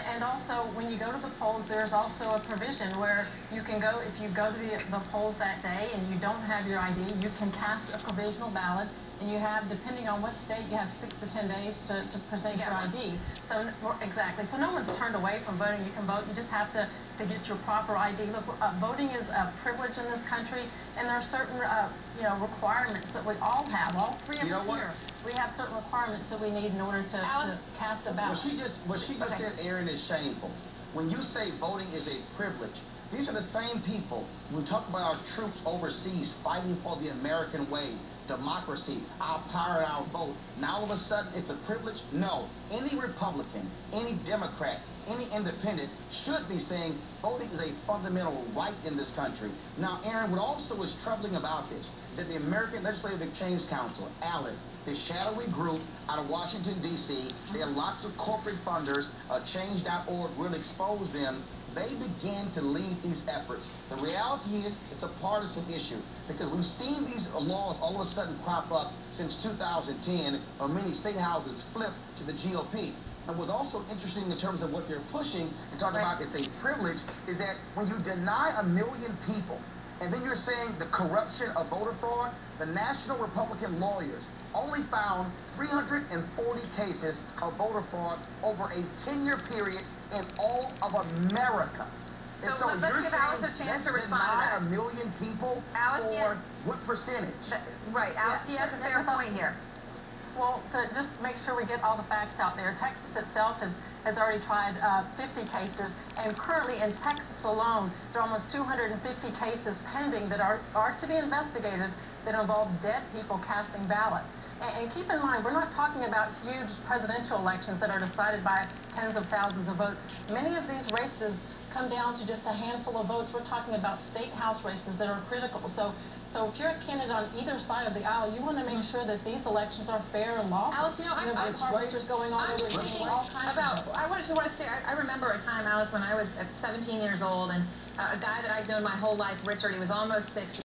And also, when you go to the polls, there's also a provision where you can go, if you go to the polls that day and you don't have your ID, you can cast a provisional ballot, and you have, depending on what state, you have 6 to 10 days to present your ID. So, exactly. So no one's turned away from voting. You can vote. You just have to get your proper ID. Look, voting is a privilege in this country, and there are certain, requirements that we all have. All three of us here, we have certain requirements that we need in order to cast a ballot. What she just said, Aaron, is shameful. When you say voting is a privilege, these are the same people who talk about our troops overseas fighting for the American way, democracy, our power and our vote. Now all of a sudden it's a privilege? No. Any Republican, any Democrat, any independent should be saying voting is a fundamental right in this country. Now, Aaron, what also is troubling about this is that the American Legislative Exchange Council, ALEC, this shadowy group out of Washington, D.C., they have lots of corporate funders. Change.org will expose them. They began to lead these efforts. The reality is it's a partisan issue because we've seen these laws all of a sudden crop up since 2010 when many state houses flipped to the GOP. And what's also interesting in terms of what they're pushing and talking about it's a privilege is that when you deny 1 million people and then you're saying the corruption of voter fraud, the National Republican lawyers only found 340 cases of voter fraud over a 10-year period in all of America. So let's give Alice a chance to respond to that. Deny 1 million people for what percentage? Right, Alice, he has a fair point here. Well, to just make sure we get all the facts out there, Texas itself has already tried 50 cases, and currently in Texas alone, there are almost 250 cases pending that are to be investigated that involve dead people casting ballots. And keep in mind, we're not talking about huge presidential elections that are decided by tens of thousands of votes. Many of these races come down to just a handful of votes. We're talking about state house races that are critical. So if you're a candidate on either side of the aisle, you want to make sure that these elections are fair and lawful. Alice, I'm harvesters going on. I'm thinking about. I just want to say, I remember a time, Alice, when I was 17 years old, and a guy that I'd known my whole life, Richard, he was almost 60.